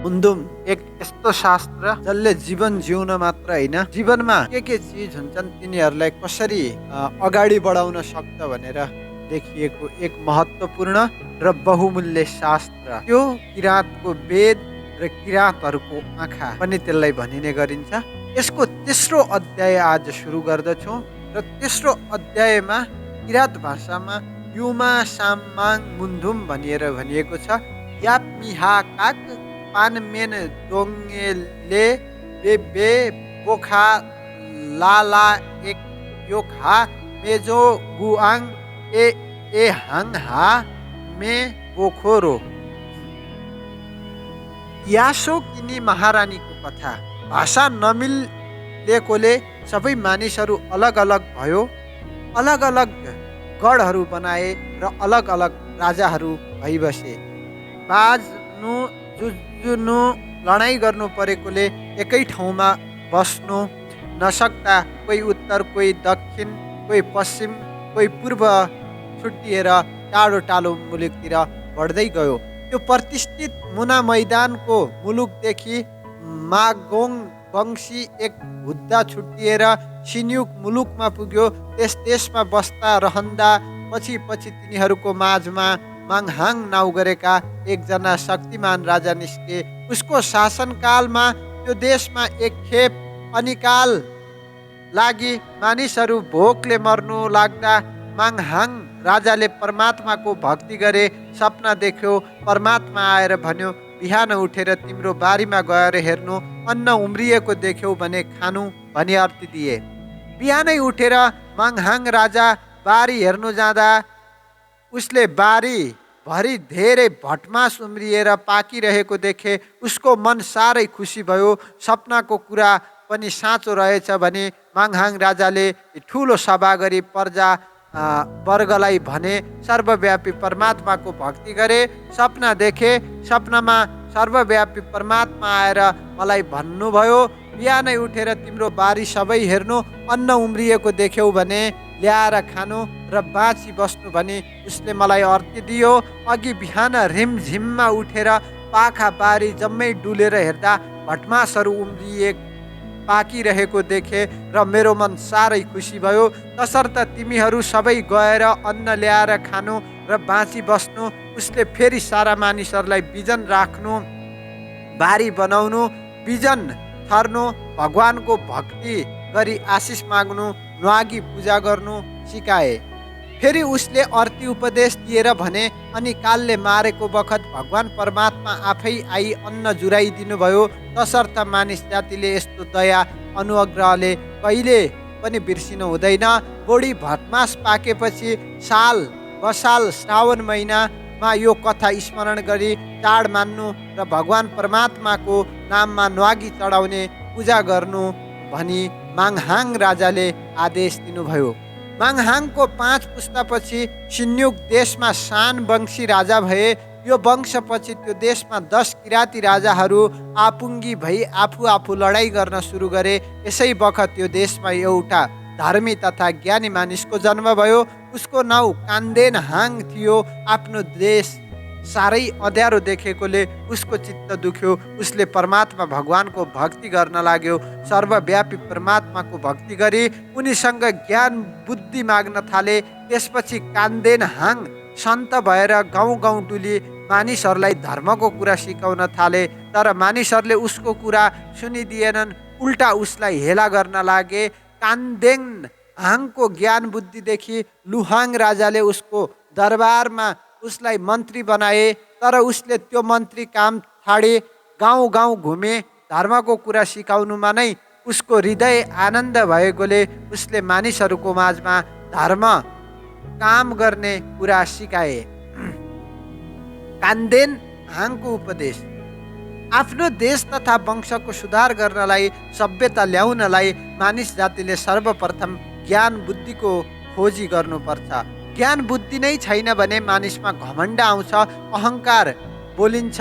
मुन्दुम एक यस्तो शास्त्र जसले जीवन जिउन मात्र होइन, जीवनमा के चिज हुन्छन् तिनीहरूलाई कसरी अगाडि बढाउन सक्छ भनेर लेखिएको एक महत्त्वपूर्ण र बहुमूल्य शास्त्र। त्यो किराँतको वेद र किराँतहरूको आँखा पनि त्यसलाई भनिने गरिन्छ। यसको तेस्रो अध्याय आज सुरु गर्दछौँ र तेस्रो अध्यायमा किराँत भाषामा युमा सामाङ मुन्धुम भनिएर भनिएको छ। याप मिहा काक पानमेन दोङ्गेले बेबे बोखा लाला एक योखा मेजो गुआङ ए हाङ हा मे बोखोरो। यासो किनी महारानीको कथा। भाषा नमिलेकोले सबै मानिसहरू अलग अलग भयो, अलग अलग गढहरू बनाए र अलग अलग राजाहरू भइबसे। बाज्नु जुझ्नु लडाइँ गर्नु परेकोले एकै ठाउँमा बस्नु नसक्दा कोही उत्तर, कोही दक्षिण, कोही पश्चिम, कोही पूर्व छुट्टिएर टाढो टाढो मुलुकतिर बढ्दै गयो। त्यो प्रतिष्ठित मुना मैदानको मुलुकदेखि मागोङ वंशी एक हुद्दा छुट्टिएर सिन्युक मुलुकमा पुग्यो। त्यस देशमा बस्दा रहँदा पछि तिनीहरूको माझमा माङहाङ नाउँ गरेका एकजना शक्तिमान राजा निस्के। उसको शासनकालमा त्यो देशमा एक खेप अनिकाल लागि मानिसहरू भोकले मर्नु लाग्दा माङहाङ राजाले परमात्माको भक्ति गरे। सपना देख्यो, परमात्मा आएर भन्यो, बिहान उठेर तिम्रो बारीमा गएर हेर्नु, अन्न उम्रिएको देख्यौ भने खानु भनी अर्ती दिए। बिहानै उठेर माङहाङ राजा बारी हेर्नु जाँदा उसले बारी भरि धेरै भटमास उम्रिएर पाकिरहेको देखे। उसको मन साह्रै खुसी भयो। सपनाको कुरा पनि साँचो रहेछ भने माङहाङ राजाले ठुलो सभा गरी प्रजा वर्गलाई भने, सर्वव्यापी परमात्माको भक्ति गरे। सपना देखे। सपनामा सर्वव्यापी परमात्मा आएर मलाई भन्नुभयो, बिहानै उठेर तिम्रो बारी सबै हेर्नु, अन्न उम्रिएको देख्यौ भने ल्याएर खानु र बाँची बस्नु भनी उसले मलाई अर्ती दियो। अघि बिहान रिमझिममा उठेर पाखा बारी जम्मै डुलेर हेर्दा भटमासहरू पाकिरहेको देखे र मेरो मन साह्रै खुसी भयो। तसर्थ तिमीहरू सबै गएर अन्न ल्याएर खानु र बाँची बस्नु। उसले फेरि सारा मानिसहरूलाई बिजन राख्नु, बारी बनाउनु, बिजन छर्नु, भगवानको भक्ति गरी आशिष माग्नु, न्वागी पूजा गर्नु सिकाए। फेरि उसले अर्ती उपदेश दिएर भने, अनि कालले मारेको बखत भगवान परमात्मा आफै आई अन्न जुराइदिनु भयो। तसर्थ मानिस जातिले यस्तो दया अनुग्रहले कहिले पनि बिर्सिनु हुँदैन। बोडी भटमास पाकेपछि साल बसाल श्रावण महिनामा यो कथा स्मरण गरी चाड मान्नु र भगवान परमात्माको नाममा न्वागी चढाउने पूजा गर्नु भनी माङहाङ राजाले आदेश दिनुभयो। माङहाङको 5 पुस्तापछि सिन्युक देशमा सान वंशी राजा भए। यो वंशपछि त्यो देशमा 10 किराँती राजाहरू आपुङ्गी भई आफू लडाइँ गर्न सुरु गरे। यसै बखत यो देशमा एउटा धर्मी तथा ज्ञानी मानिसको जन्म भयो। उसको नाउँ कान्देन हाङ थियो। आफ्नो देश साह्रै अँध्यारो देखेकोले उसको चित्त दुख्यो। उसले परमात्मा भगवानको भक्ति गर्न लाग्यो। सर्वव्यापी परमात्माको भक्ति गरी उनीसँग ज्ञान बुद्धि माग्न थाले। त्यसपछि कान्देन हाङ सन्त भएर गाउँ गाउँ डुली मानिसहरूलाई धर्मको कुरा सिकाउन थाले। तर मानिसहरूले उसको कुरा सुनिदिएनन्, उल्टा उसलाई हेला गर्न लागे। कान्देन हाङको ज्ञान बुद्धिदेखि लुहाङ राजाले उसको दरबारमा उसलाई मन्त्री बनाए। तर उसले त्यो मन्त्री काम छाडे, गाउँ गाउँ घुमे। धर्मको कुरा सिकाउनुमा नै उसको हृदय आनन्द भएकोले उसले मानिसहरूको माझमा धर्म काम गर्ने कुरा सिकाए। कान्देन हाङको उपदेश। आफ्नो देश तथा वंशको सुधार गर्नलाई, सभ्यता ल्याउनलाई मानिस जातिले सर्वप्रथम ज्ञान बुद्धिको खोजी गर्नुपर्छ। ज्ञान बुद्धि नै छैन भने मानिसमा घमण्ड आउँछ, अहङ्कार बोलिन्छ।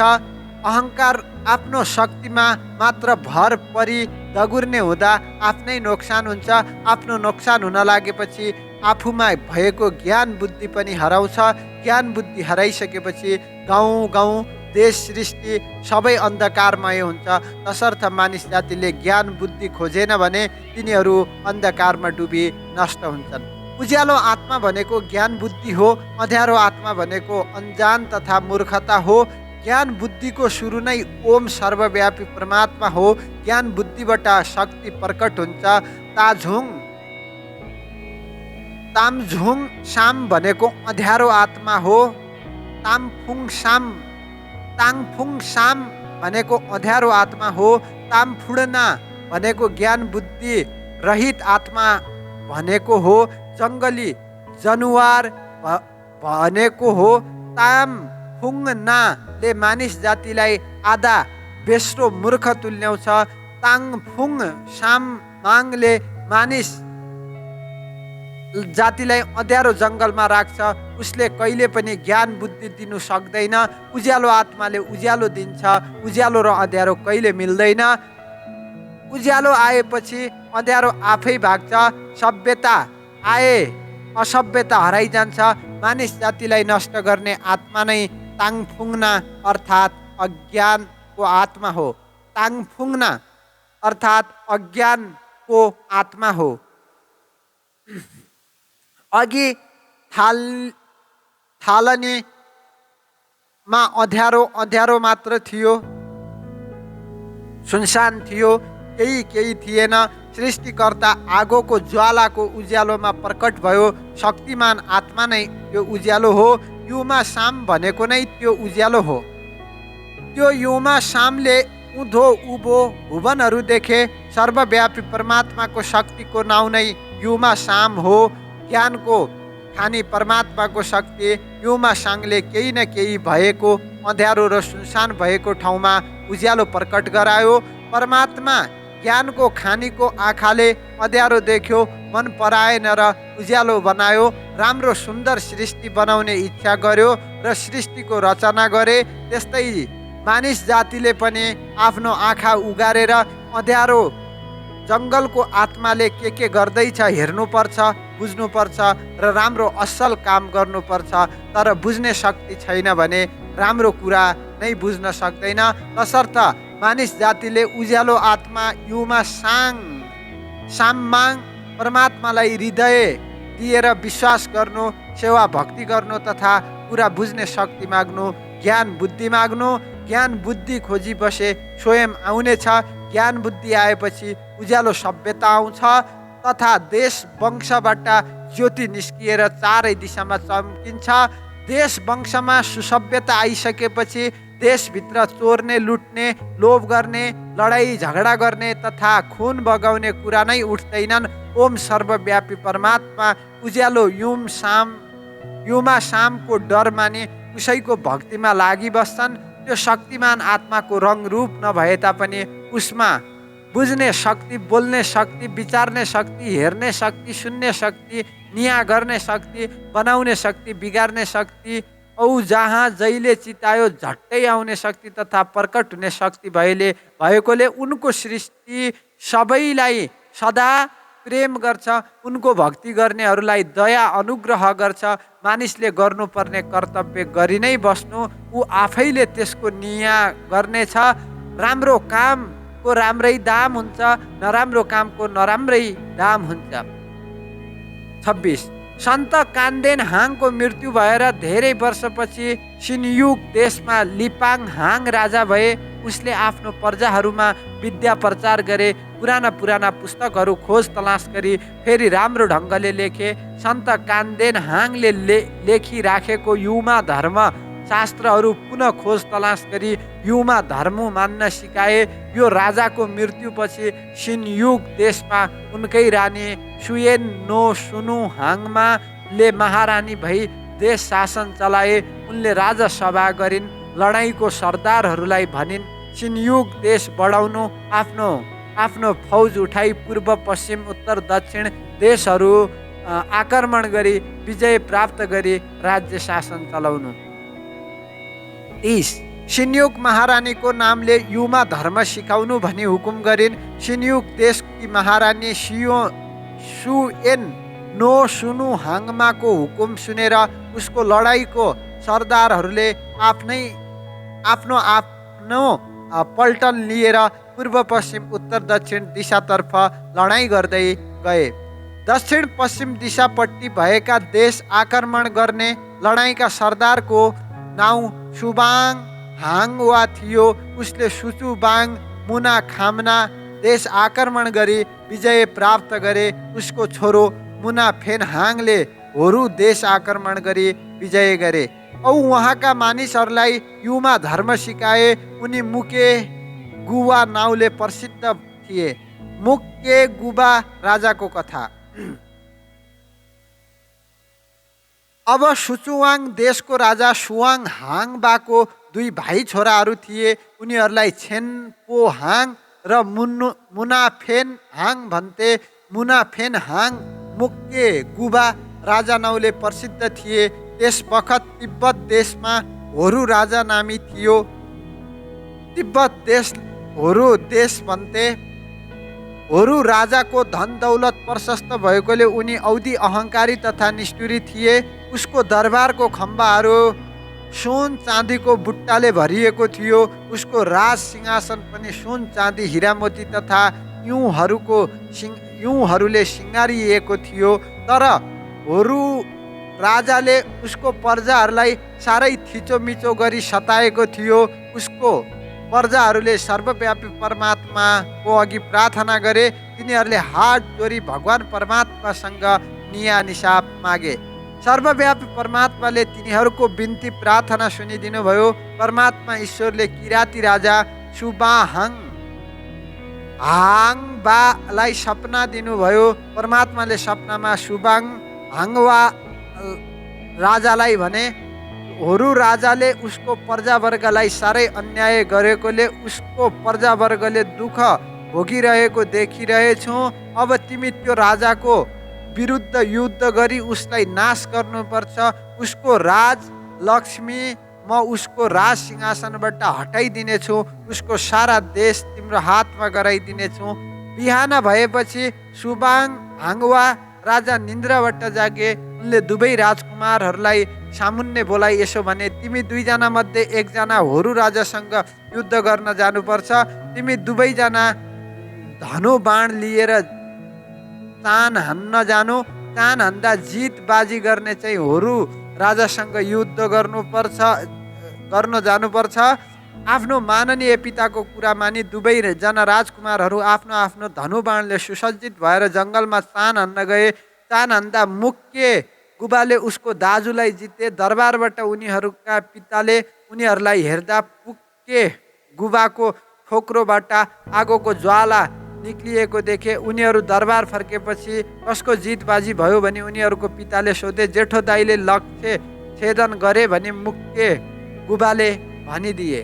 अहङ्कार आफ्नो शक्तिमा मात्र भर परि दगुर्ने हुँदा आफ्नै नोक्सान हुन्छ। आफ्नो नोक्सान हुन लागेपछि आफूमा भएको ज्ञान बुद्धि पनि हराउँछ। ज्ञान बुद्धि हराइसकेपछि गाउँ गाउँ देश सृष्टि सबै अन्धकारमय हुन्छ। तसर्थ मानिस जातिले ज्ञान बुद्धि खोजेन भने तिनीहरू अन्धकारमा डुबी नष्ट हुन्छन्। उज्यालो आत्मा भनेको ज्ञान बुद्धि हो, अँध्यारो आत्मा भनेको अनजान तथा मूर्खता हो। ज्ञान बुद्धिको सुरु नै ओम सर्वव्यापी परमात्मा हो। ज्ञान बुद्धिबाट शक्ति प्रकट हुन्छ। तामझुङ साम भनेको अँध्यारो आत्मा हो। ताङफुङ साम भनेको अँध्यारो आत्मा हो। तामफुड्ना भनेको ज्ञान बुद्धि रहित आत्मा भनेको हो। जङ्गली जनावर भनेको हो। तामफुङनाले मानिस जातिलाई आधा बेस्रो मूर्ख तुल्याउँछ। ताङफुङ सामाङले मानिस जातिलाई अँध्यारो जङ्गलमा राख्छ। उसले कहिले पनि ज्ञान बुद्धि दिनु सक्दैन। उज्यालो आत्माले उज्यालो दिन्छ। उज्यालो र अँध्यारो कहिले मिल्दैन। उज्यालो आएपछि अँध्यारो आफै भाग्छ। सभ्यता आए असभ्यता हराइजान्छ। मानिस जातिलाई नष्ट गर्ने आत्मा नै ताङफुङना अर्थात् अज्ञानको आत्मा हो। ताङफुङना अर्थात् अज्ञानको आत्मा हो। अघि थालनीमा अँध्यारो मात्र थियो, सुनसान थियो, केही थिएन। सृष्टिकर्ता आगोको ज्वालाको उज्यालोमा प्रकट भयो। शक्तिमान आत्मा नै त्यो उज्यालो हो। युमा साम भनेको नै त्यो उज्यालो हो। त्यो युमा सामले उँधो उँभो भुवनहरू देखे। सर्वव्यापी परमात्माको शक्तिको नाउँ नै युमा साम हो। ज्ञानको खानी परमात्माको शक्ति युमा साङले केही न केही भएको अँध्यारो र सुनसान भएको ठाउँमा उज्यालो प्रकट गरायो। परमात्मा ज्ञानको खानीको आँखाले अँध्यारो देख्यो, मन पराएन र उज्यालो बनायो। राम्रो सुन्दर सृष्टि बनाउने इच्छा गर्यो र सृष्टिको रचना गरे। त्यस्तै मानिस जातिले पनि आफ्नो आँखा उगारेर अँध्यारो जङ्गलको आत्माले के गर्दैछ हेर्नुपर्छ, बुझ्नुपर्छ र राम्रो असल काम गर्नुपर्छ। तर बुझ्ने शक्ति छैन भने राम्रो कुरा नै बुझ्न सक्दैन। तसर्थ मानिस जातिले उज्यालो आत्मा युमा साममाङ परमात्मालाई हृदय दिएर विश्वास गर्नु, सेवा भक्ति गर्नु तथा कुरा बुझ्ने शक्ति माग्नु, ज्ञान बुद्धि माग्नु। ज्ञान बुद्धि खोजी बसे स्वयं आउनेछ। ज्ञान बुद्धि आएपछि उज्यालो सभ्यता आउँछ तथा देश वंशबाट ज्योति निस्किएर चारै दिशामा चम्किन्छ। देश वंशमा सुसभ्यता आइसकेपछि देशभित्र चोर्ने, लुट्ने, लोभ गर्ने, लडाई झगडा गर्ने तथा खुन बगाउने कुरा नै उठ्दैनन्। ओम सर्वव्यापी परमात्मा उज्यालो युमा सामको डर माने उसैको भक्तिमा लागिबस्छन्। त्यो शक्तिमान आत्माको रङ रूप नभए तापनि उसमा बुझ्ने शक्ति, बोल्ने शक्ति, विचार्ने शक्ति, हेर्ने शक्ति, सुन्ने शक्ति, निया गर्ने शक्ति, बनाउने शक्ति, बिगार्ने शक्ति औ जहाँ जहिले चितायो झट्टै आउने शक्ति तथा प्रकट हुने शक्ति भएकोले उनको सृष्टि सबैलाई सदा प्रेम गर्छ। उनको भक्ति गर्नेहरूलाई दया अनुग्रह गर्छ। मानिसले गर्नुपर्ने कर्तव्य गरि नै बस्नु, ऊ आफैले त्यसको निया गर्नेछ। राम्रो कामको राम्रै दाम हुन्छ, नराम्रो कामको नराम्रै दाम हुन्छ। 26 सन्त कान्देन हाङको मृत्यु भएर धेरै वर्षपछि सिनयुग देशमा लिपाङ हाङ राजा भए। उसले आफ्नो प्रजाहरूमा विद्या प्रचार गरे। पुराना पुस्तकहरू खोज तलास गरी फेरि राम्रो ढङ्गले लेखे। सन्त कान्देन हाङले लेखिराखेको युमा धर्म शास्त्रहरू पुनः खोज तलास गरी युमा धर्म मान्न सिकाए। यो राजाको मृत्युपछि सिनयुग देशमा उनकै रानी सुयेन नो सुनु हाङमाले महारानी भई देश शासन चलाए। उनले राजसभा गरिन्, लडाईँको सरदारहरूलाई भनिन् सिनयुग देश बढाउनु, आफ्नो फौज उठाई पूर्व पश्चिम उत्तर दक्षिण देशहरू आक्रमण गरी विजय प्राप्त गरी राज्य शासन चलाउनु। 30 सिनयुग महारानीको नामले युमा धर्म सिकाउनु भनी हुकुम गरिन्। सिनयुग देशकी महारानी सुयेन नो सुनु हाङमाको हुकुम सुनेर उसको लडाईँको सरदारहरूले आफ्नै आफ्नो आफ्नो पल्टन लिएर पूर्व पश्चिम उत्तर दक्षिण दिशातर्फ लडाइँ गर्दै गए। दक्षिण पश्चिम दिशापट्टि भएका देश आक्रमण गर्ने लडाइँका सरदारको नाउँ सुबाङ हाङवा थियो। उसले सुचुबाङ मुना खामना देश आक्रमण गरी विजय प्राप्त गरे। उसको छोरो मुना फेनहाङले होरु देश आक्रमण गरी विजय गरे औ उहाँका मानिसहरूलाई युमा धर्म सिकाए। उनी मुके गुवा नाउँले प्रसिद्ध थिए। मुके गुबा राजाको कथा। अब सुचुवाङ देशको राजा सुवाङ हाङबाको दुई भाइ छोराहरू थिए। उनीहरूलाई छेनपो हाङ र मुनाफेन हाङ भन्थे। मुनाफेन हाङ मुक्के गुबा राजा नाउँले प्रसिद्ध थिए। त्यस बखत तिब्बत देशमा होरु राजा नामी थियो। तिब्बत देश होरु देश भन्थे। होरु राजाको धन दौलत प्रशस्त भएकोले उनी औधी अहङ्कारी तथा निष्ठुरी थिए। उसको दरबारको खम्बाहरू सुन चाँदीको बुट्टाले भरिएको थियो। उसको राज सिंहासन पनि सुन चाँदी हिरामोती तथा युङहरूले सिँगारिएको थियो। तर होरु राजाले उसको प्रजाहरूलाई साह्रै थिचोमिचो गरी सताएको थियो। उसको प्रजाहरूले सर्वव्यापी परमात्माको अघि प्रार्थना गरे। तिनीहरूले हात जोडी भगवान परमात्मासँग निया निसाप मागे। सर्वव्यापी परमात्माले तिनीहरूको बिन्ती प्रार्थना सुनिदिनु भयो। परमात्मा ईश्वरले किराती राजा सुबाहाङ हाङबालाई सपना दिनुभयो। परमात्माले सपनामा सुबाङ हाङवा राजालाई भने, होरु राजाले उसको प्रजावर्गलाई साह्रै अन्याय गरेकोले उसको प्रजावर्गले दुःख भोगिरहेको देखिरहेछु। अब तिमी त्यो राजाको विरुद्ध युद्ध गरी उसलाई नाश गर्नुपर्छ। उसको राज लक्ष्मी म उसको राज सिंहासनबाट हटाइदिनेछु। उसको सारा देश तिम्रो हातमा गराइदिनेछु। बिहान भएपछि सुबाङ हाङवा राजा निन्द्राबाट जागे। उनले दुवै राजकुमारहरूलाई सामुन्ने बोलाइ यसो भने, तिमी दुईजना मध्ये एकजना होरु राजासँग युद्ध गर्न जानुपर्छ। तिमी दुवैजना धनु बाण लिएर चान हान्न जानु। चान हान्दा जित बाजी गर्ने चाहिँ होरु राजासँग युद्ध गर्न जानुपर्छ। आफ्नो माननीय पिताको कुरा मानि दुवैजना राजकुमारहरू आफ्नो आफ्नो धनुबाणले सुसज्जित भएर जङ्गलमा चान हान्न गए। चान हान्दा मुक्के गुबाले उसको दाजुलाई जिते। दरबारबाट उनीहरूका पिताले उनीहरूलाई हेर्दा पुक्के गुबाको ठोक्रोबाट आगोको ज्वाला निक्लिएको देखे। उनीहरू दरबार फर्केपछि कसको जितबाजी भयो भने उनीहरूको पिताले सोधे। जेठो दाइले लक्ष्य छेदन गरे भने मुक्के गुबाले भनिदिए।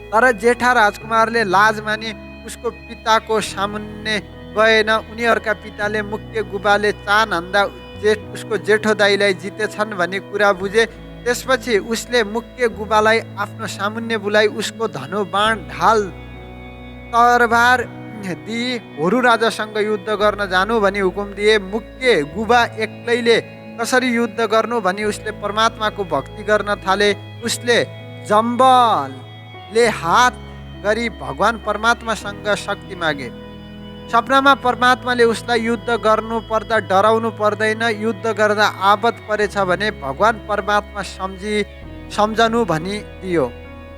तर जेठा राजकुमारले लाज मानि उसको पिताको सामुन्ने गएन। उनीहरूका पिताले मुक्के गुबाले चान हान्दा उसको जेठो दाइलाई जितेछन् भन्ने कुरा बुझे। त्यसपछि उसले मुक्के गुबालाई आफ्नो सामुन्ने बुलाई उसको धनु बाण ढाल तरबार दिई होरु राजासँग युद्ध गर्न जानु भनी हुकुम दिए। मुक्के गुबा एक्लैले कसरी युद्ध गर्नु भनी उसले परमात्माको भक्ति गर्न थाले। उसले जम्बलले हात गरी भगवान परमात्मासँग शक्ति मागे। सपनामा परमात्माले उसलाई युद्ध गर्नु पर्दा डराउनु पर्दैन। युद्ध गर्दा आपत परेछ भने भगवान परमात्मा सम्झनु भनी दियो।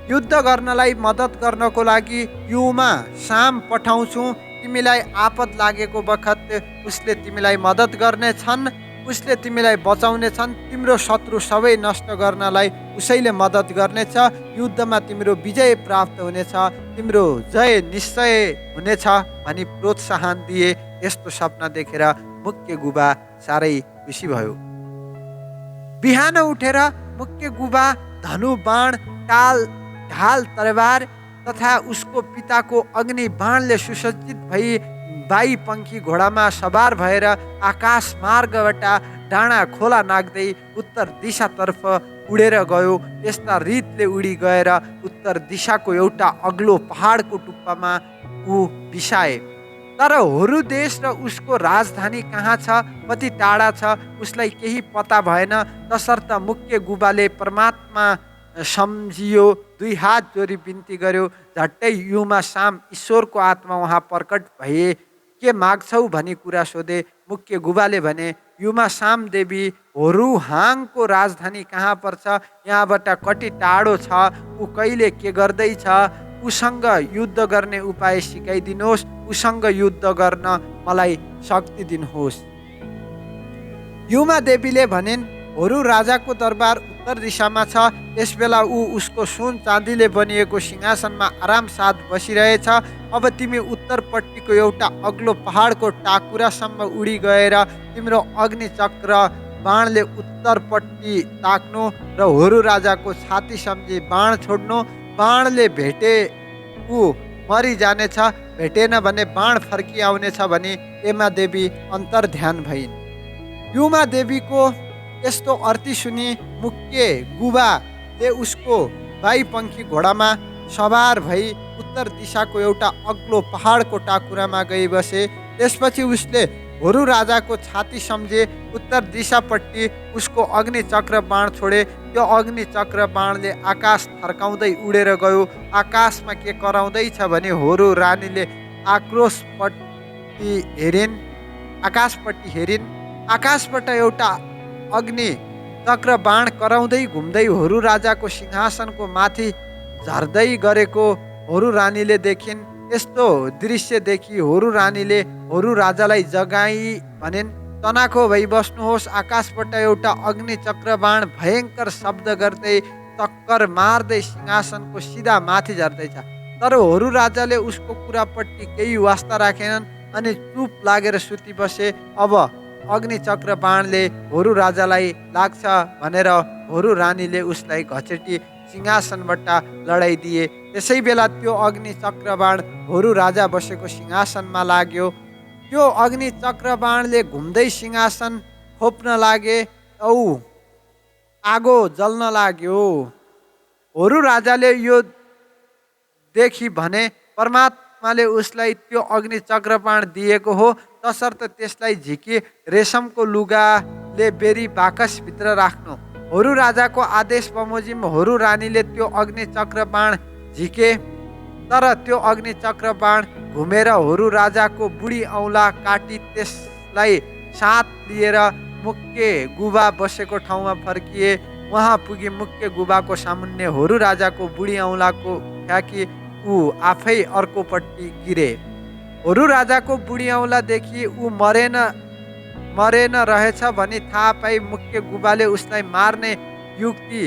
युद्ध गर्नलाई मद्दत गर्नको लागि युमा साम पठाउँछु। तिमीलाई आपत लागेको बखत उसले तिमीलाई मद्दत गर्नेछन्। उसले तिमीलाई बचाउनेछन्। तिम्रो शत्रु सबै नष्ट गर्नलाई उसैले मद्दत गर्नेछ। युद्धमा तिम्रो विजय प्राप्त हुनेछ। तिम्रो जय निश्चय हुनेछ भनी प्रोत्साहन दिए। यस्तो सपना देखेर मुक्के गुबा साह्रै खुसी भयो। बिहान उठेर मुक्के गुबा धनु बाण ढाल तरबार तथा उसको पिताको अग्नि बाणले सुसज्जित भई बाई पंखी घोडामा सवार भएर आकाश मार्गबाट डाँडा खोला नाग्दै उत्तर दिशातर्फ उडेर गयो। यस्ता रितले उडी गएर उत्तर दिशाको एउटा अग्लो पहाडको टुप्पामा ऊ बिसाए। तर होरु देश र उसको राजधानी कहाँ छ, कति टाढा छ, उसलाई केही पत्ता भएन। तसर्थ मुक्के गुबाले परमात्मा सम्झियो, दुई हात जोडी बिन्ती गर्यो। झट्टै युमा साम ईश्वरको आत्मा उहाँ प्रकट भए। के माग्छौ भनी कुरा सोधे। मुख्य गुबाले भने, युमा साम देवी, होरुहाङको राजधानी कहाँ पर्छ, यहाँबाट कति टाढो छ, ऊ कहिले के गर्दैछ, उसँग युद्ध गर्ने उपाय सिकाइदिनुहोस्, उसँग युद्ध गर्न मलाई शक्ति दिनुहोस्। युमा देवीले भनिन्, होरु राजाको दरबार उत्तर दिशामा छ। त्यसबेला ऊ उसको सुन चाँदीले बनिएको सिंहासनमा आराम साथ बसिरहेछ। अब तिमी उत्तरपट्टिको एउटा अग्लो पहाडको टाकुरासम्म उडी गएर तिम्रो अग्निचक्र बाणले उत्तरपट्टि ताक्नु र होरु राजाको छाती सम्झी बाण छोड्नु। बाणले भेटे ऊ मरिजानेछ, भेटेन भने बाण फर्किआउनेछ भनी एमा देवी अन्तर्ध्यान भइन्। युमा देवीको यस्तो अर्थी सुनि मुख्य गुबाले उसको बाईपङ्खी घोडामा सवार भई उत्तर दिशाको एउटा अग्लो पहाडको टाकुरामा गई बसे। त्यसपछि उसले होरु राजाको छाती सम्झे उत्तर दिशापट्टि उसको अग्निचक्र बाण छोडे। त्यो अग्निचक्र बाणले आकाश थर्काउँदै उडेर गयो। आकाशमा के कराउँदैछ भने होरु रानीले आकाशपट्टि हेरिन्। आकाशबाट एउटा अग्नि चक्र बाण कराउँदै घुम्दै होरु राजाको सिंहासनको माथि झर्दै गरेको होरु रानीले देखिन्। यस्तो दृश्य देखि होरु रानीले होरु राजालाई जगाई भनिन्, तनाखो भई बस्नुहोस्। आकाशबाट एउटा अग्नि चक्र बाण भयङ्कर शब्द गर्दै चक्कर मार्दै सिंहासनको सिधा माथि झर्दैछ। तर होरु राजाले उसको कुरापट्टि केही वास्ता राखेनन् अनि चुप लागेर सुति बसे। अब अग्निचक्र बाणले होरु राजालाई लाग्छ भनेर होरु रानीले उसलाई घचेटी सिंहासनबाट लडाइदिए। त्यसै बेला त्यो अग्निचक्र बाण होरु राजा बसेको सिंहासनमा लाग्यो। त्यो अग्निचक्र बाणले घुम्दै सिंहासन खोप्न लागे औ आगो जल्न लाग्यो। होरु राजाले यो देखि भने परमात्माले उसलाई त्यो अग्निचक्र बाण दिएको हो, तसर्थ त्यसलाई झिकी रेशमको लुगाले बेरी बाकसभित्र राख्नु। होरु राजाको आदेश बमोजिम होरु रानीले त्यो अग्निचक्र बाण झिके। तर त्यो अग्निचक्र बाण घुमेर होरु राजाको बुढी औँला काटी त्यसलाई साथ लिएर मुख्य गुबा बसेको ठाउँमा फर्किए। वहाँ पुगी मुख्य गुबाको सामुन्ने होरु राजाको बुढी औँलाको फ्याँकी ऊ आफै अर्कोपट्टि गिरे। होरु राजाको बुढी औँलादेखि ऊ मरेन रहेछ भनी थाहा पाई मुख्य गुबाले उसलाई मार्ने युक्ति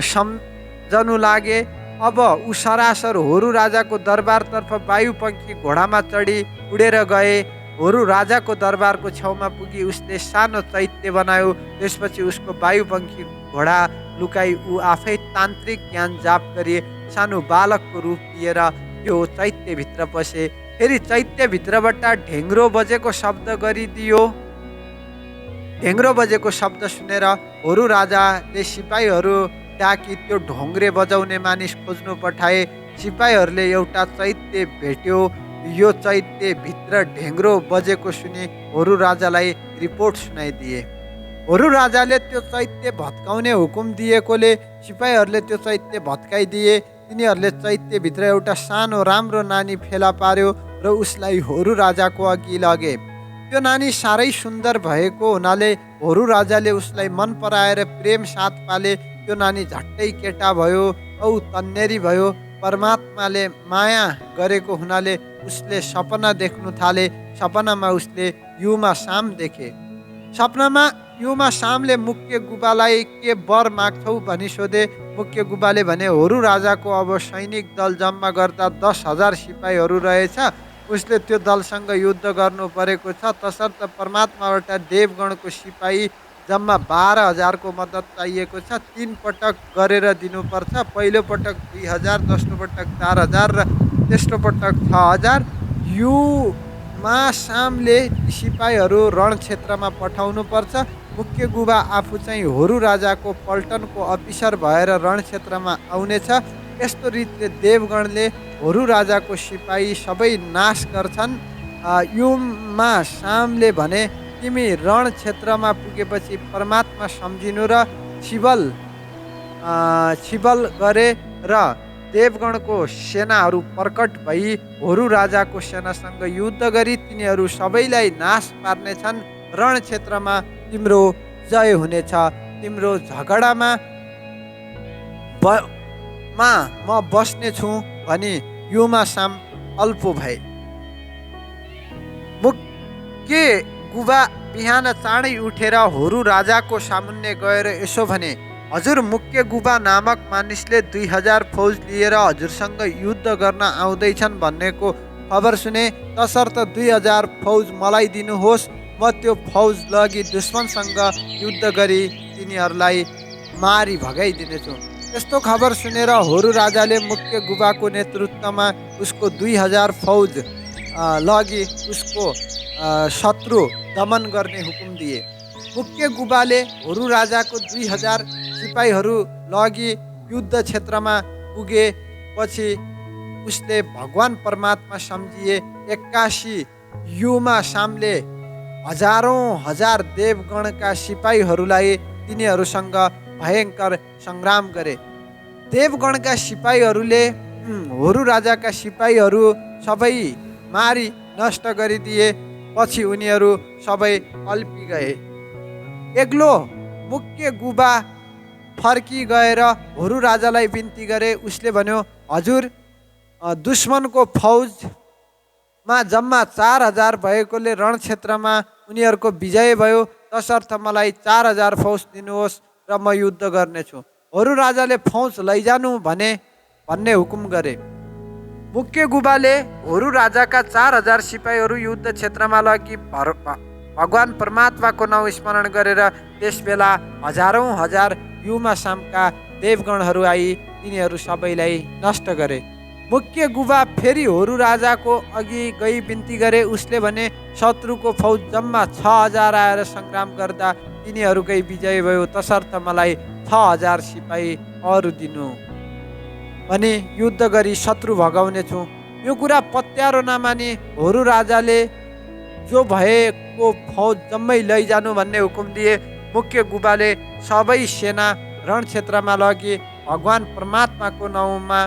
सम्झनु लागे। अब ऊ सरासर होरु राजाको दरबारतर्फ वायुपङ्खी घोडामा चढी उडेर गए। होरु राजाको दरबारको छेउमा पुगी उसले सानो चैत्य बनायो। त्यसपछि उसको वायुपङ्खी घोडा लुकाई ऊ आफै तान्त्रिक ज्ञान जाप गरी सानो बालकको रूप लिएर त्यो चैत्यभित्र पसे। फेरि चैत्यभित्रबाट ढेङ्ग्रो बजेको शब्द गरिदियो। ढेङ्ग्रो बजेको शब्द सुनेर होरु राजाले सिपाहीहरू डाकी त्यो ढोङ्ग्रे बजाउने मानिस खोज्नु पठाए। सिपाहीहरूले एउटा चैत्य भेट्यो। यो चैत्यभित्र ढेङ्ग्रो बजेको सुनि होरु राजालाई रिपोर्ट सुनाइदिए। होरु राजाले त्यो चैत्य भत्काउने हुकुम दिएकोले सिपाहीहरूले त्यो चैत्य भत्काइदिए। तिनीहरूले चैत्यभित्र एउटा सानो राम्रो नानी फेला पार्यो र उसलाई होरु राजाको अघि लगे। त्यो नानी साह्रै सुन्दर भएको हुनाले होरु राजाले उसलाई मन पराएर प्रेम साथ पाले। त्यो नानी झट्टै केटा भयो औ तन्नेरी भयो। परमात्माले माया गरेको हुनाले उसले सपना देख्नु थाले। सपनामा उसले युमा साम देखे। सपनामा युमा सामले मुख्य गुबालाई के वर माग्छौ भनी सोधे। मुख्य गुबाले भने, होरु राजाको अब सैनिक दल जम्मा गर्दा 10,000 सिपाहीहरू रहेछ। उसले त्यो दलसँग युद्ध गर्नु परेको छ। तसर्थ परमात्माबाट देवगणको सिपाही जम्मा 12,000को मद्दत चाहिएको छ। 3 पटक गरेर दिनुपर्छ। पहिलो पटक 2,000, दोस्रो पटक 4,000 र तेस्रो पटक 6,000। युमा सामले सिपाहीहरू रणक्षेत्रमा पठाउनु पर्छ। मुख्य गुबा आफू चाहिँ होरु राजाको पल्टनको अफिसर भएर रणक्षेत्रमा आउनेछ। यस्तो रीतिले देवगणले होरु राजाको सिपाही सबै नाश गर्छन्। युमा सामले भने, तिमी रणक्षेत्रमा पुगेपछि परमात्मा सम्झिनु र शिवल छिबल गरे र देवगणको सेनाहरू प्रकट भई होरु राजाको सेनासँग युद्ध गरी तिनीहरू सबैलाई नाश पार्नेछन्। रणक्षेत्रमा तिम्रो जय हुनेछ। तिम्रो झगडामा म बस्नेछु भनी युमासाम अल्पो भए। मुख्य गुबा बिहान चाँडै उठेर होरु राजाको सामुन्ने गएर यसो भने, हजुर, मुख्य गुबा नामक मानिसले 2000 फौज लिएर हजुरसँग युद्ध गर्न आउँदैछन् भन्नेको खबर सुने। तसर्थ 2000 फौज मलाई दिनुहोस्, म त्यो फौज लगी दुश्मनसँग युद्ध गरी तिनीहरूलाई मारी भगाइदिनेछु। यस्तो खबर सुनेर होरु राजाले मुख्य गुबाको नेतृत्वमा उसको 2000 फौज लगी उसको शत्रु दमन गर्ने हुकुम दिए। मुख्य गुबाले होरु राजाको 2000 सिपाहीहरू लगी युद्ध क्षेत्रमा पुगेपछि उसले भगवान परमात्मा सम्झिए। 81 युमासामले हजारौं हजार देवगणका सिपाहीहरूलाई तिनीहरूसँग भयङ्कर सङ्ग्राम गरे। देवगणका सिपाहीहरूले होरु राजाका सिपाहीहरू सबै मारी नष्ट गरिदिए। पछि उनीहरू सबै अल्पी गए। एक्लो मुख्य गुबा फर्की गएर होरु राजालाई बिन्ती गरे। उसले भन्यो, हजुर, दुश्मनको फौजमा जम्मा 4000 भएकोले रणक्षेत्रमा उनीहरूको विजय भयो। तसर्थ मलाई 4000 फौज दिनुहोस् र म युद्ध गर्नेछु। होरु राजाले फौज लैजानु भन्ने हुकुम गरे। मुख्य गुबाले होरु राजाका 4000 सिपाहीहरू युद्ध क्षेत्रमा लगी भगवान परमात्माको नाउँ स्मरण गरेर त्यसबेला हजारौं हजार युमासामका देवगणहरू आई तिनीहरू सबैलाई नष्ट गरे। मुख्य गुबा फेरि होरु राजाको अघि गई बिन्ती गरे। उसले भने, शत्रुको फौज जम्मा 6000 आएर सङ्ग्राम गर्दा तिनीहरूकै विजय भयो। तसर्थ मलाई 6000 सिपाही अरू दिनु भनी युद्ध गरी शत्रु भगाउनेछु। यो कुरा पत्यारो नमानी होरु राजाले जो भएको फौज जम्मै लैजानु भन्ने हुकुम दिए। मुख्य गुबाले सबै सेना रणक्षेत्रमा लगी भगवान परमात्माको नाउँमा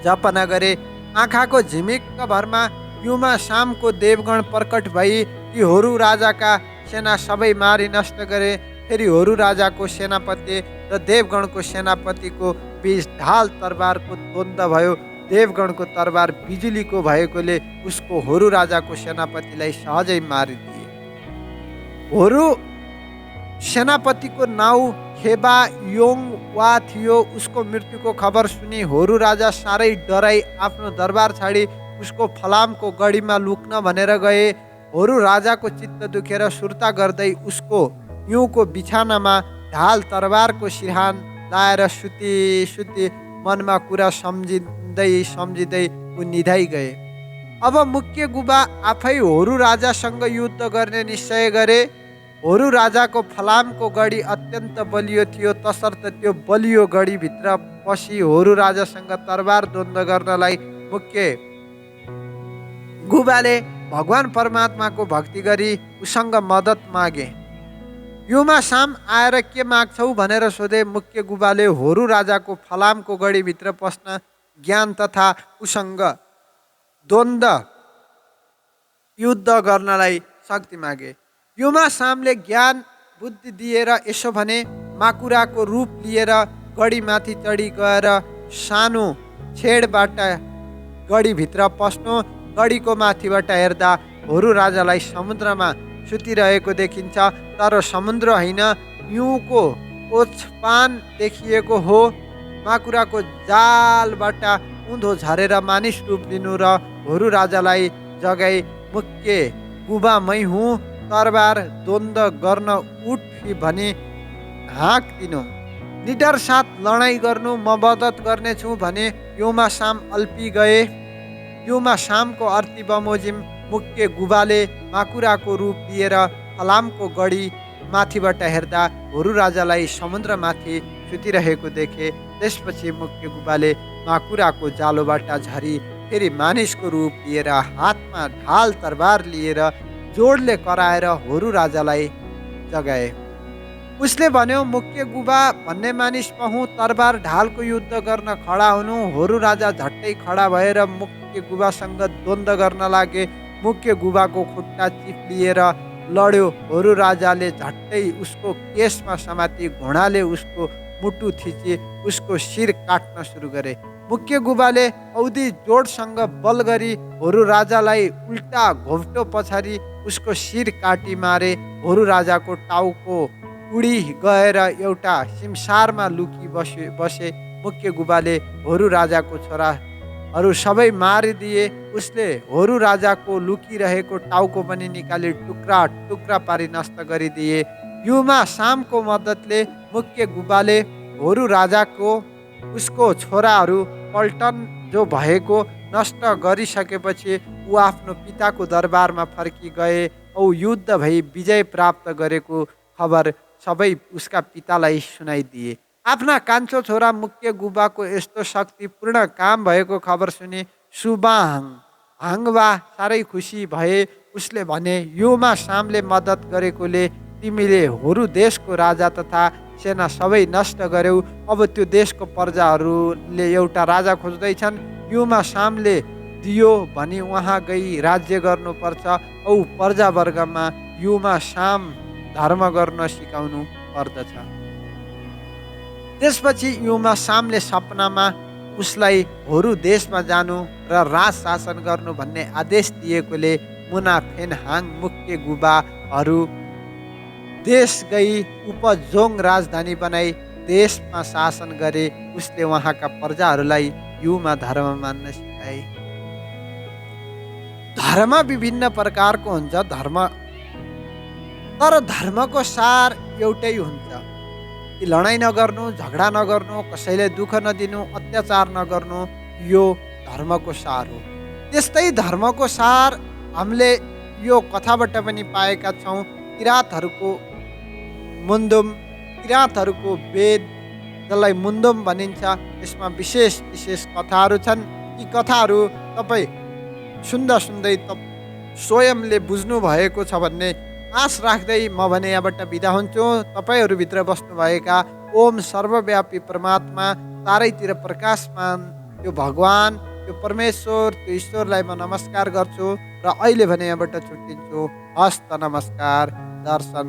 जपना गरे। आँखाको झिमिक्क भरमा युमासामको देवगण प्रकट भई ती होरु राजाका सेना सबै मारी नष्ट गरे। फेरि होरु राजाको सेनापति र देवगणको सेनापतिको बीच ढाल तरबारको द्वन्द्व भयो। देवगणको तरबार बिजुलीको भएकोले उसको होरु राजाको सेनापतिलाई सहजै मारिदिए। होरु सेनापतिको नाउँ खेबा योङ वा थियो। उसको मृत्युको खबर सुनि होरु राजा साह्रै डराई आफ्नो दरबार छाडी उसको फलामको गढीमा लुक्न भनेर गए। होरु राजाको चित्त दुखेर सुर्ता गर्दै उसको हिउँको बिछानामा ढाल तरबारको सिरहान लाएर सुती मनमा कुरा सम्झिँदै ऊ निधाइ गए। अब मुख्य गुबा आफै होरु राजासँग युद्ध गर्ने निश्चय गरे। होरु राजाको फलामको गढी अत्यन्त बलियो थियो। तसर्थ त्यो बलियो गढीभित्र पसी होरु राजासँग तरबार द्वन्द्व गर्नलाई मुख्य गुबाले भगवान परमात्माको भक्ति गरी उसँग मद्दत मागे। युमासाम आएर के माग्छौ भनेर सोधे। मुख्य गुबाले होरु राजाको फलामको गढीभित्र पस्न ज्ञान तथा उसँग द्वन्द्व युद्ध गर्नलाई शक्ति मागे। युमासामले ज्ञान बुद्धि दिएर यसो भने, माकुराको रूप लिएर गढीमाथि चढी गएर सानो छेडबाट गढीभित्र पस्नु। गढीको माथिबाट हेर्दा होरु राजालाई समुद्रमा सुतिरहेको देखिन्छ, तर समुद्र होइन, हिउँको ओछपान देखिएको हो। माकुराको जालबाट उँधो झरेर मानिस रूप लिनु र होरु राजालाई जगाई, मुख्य गुबा मै हुँ, तरबार द्वन्द्व गर्न उठ भनी हाँक दिनु। निडर साथ लडाइँ गर्नु, म मद्दत गर्नेछु भने युमासाम अल्पी गए। युमासामको अर्थी बमोजिम मुख्य गुबाले माकुराको रूप लिएर फलामको गढी माथिबाट हेर्दा होरु राजालाई समुद्रमाथि सुतिरहेको देखे। त्यसपछि मुख्य गुबाले माकुराको जालोबाट झरी फेरि मानिसको रूप लिएर हातमा ढाल तरबार लिएर जोडले कराएर होरु राजालाई जगाए। उसले भन्यो, मुख्य गुबा भन्ने मानिस पहु तरबार ढालको युद्ध गर्न खडा हुनु। होरु राजा झट्टै खडा भएर मुख्य गुबासँग द्वन्द्व गर्न लागे। मुख्य गुबाको खुट्टा चिप्लिएर लड्यो। होरु राजाले झट्टै उसको केसमा समाती घोडाले उसको मुटु थिचे उसको शिर काट्न सुरु गरे। मुख्य गुबाले औधी जोडसँग बल गरी होरु राजालाई उल्टा घोप्टो पछाडि उसको शिर काटी मारे। होरु राजाको टाउको उडी गएर एउटा सिमसारमा लुकी बसे। मुख्य गुबाले होरु राजाको छोराहरू सबै मारिदिए। उसले होरु राजाको लुकिरहेको टाउको पनि निकाली टुक्रा टुक्रा पारी नष्ट गरिदिए। युमा सामको मद्दतले मुख्य गुबाले होरु राजाको उसको छोराहरू पल्टन जो भएको नष्ट गरिसकेपछि ऊ आफ्नो पिताको दरबारमा फर्की गए औ युद्ध भई विजय प्राप्त गरेको खबर सबै उसका पितालाई सुनाइदिए। आफ्ना कान्छो छोरा मुख्य गुबाको यस्तो शक्तिपूर्ण काम भएको खबर सुने सुबाहाङवा साह्रै खुसी भए। उसले भने, योमा सामले मद्दत गरेकोले तिमीले होरु देशको राजा तथा सेना सबै नष्ट गर्यौ। अब त्यो देशको प्रजाहरूले एउटा राजा खोज्दैछन्। युमा सामले दियो भनी उहाँ गई राज्य गर्नुपर्छ औ प्रजावर्गमा युमा साम धर्म गर्न सिकाउनु पर्दछ। त्यसपछि युमा सामले सपनामा उसलाई होरु देशमा जानु र राज शासन गर्नु भन्ने आदेश दिएकोले मुना फेनहाङ मुख्य गुबाहरू देश गई उपजोङ राजधानी बनाई देशमा शासन गरे। उसले वहाँका प्रजाहरूलाई युमा धर्म मान्न सिकाए। धर्म विभिन्न प्रकारको हुन्छ तर धर्मको सार एउटै हुन्छ कि लडाइँ नगर्नु, झगडा नगर्नु, कसैलाई दुःख नदिनु, अत्याचार नगर्नु, यो धर्मको सार हो। त्यस्तै धर्मको सार हामीले यो कथाबाट पनि पाएका छौँ। किराँतहरूको वेद जसलाई मुन्दुम भनिन्छ, यसमा विशेष कथाहरू छन्। यी कथाहरू तपाईँ सुन्दै स्वयंले बुझ्नु भएको छ भन्ने आश राख्दै म भने यहाँबाट बिदा हुन्छु। तपाईँहरूभित्र बस्नुभएका ओम सर्वव्यापी परमात्मा, चारैतिर प्रकाशमान त्यो भगवान, त्यो परमेश्वर, त्यो ईश्वरलाई म नमस्कार गर्छु र अहिले भने यहाँबाट छुट्टिन्छु। हस्त नमस्कार, दर्शन।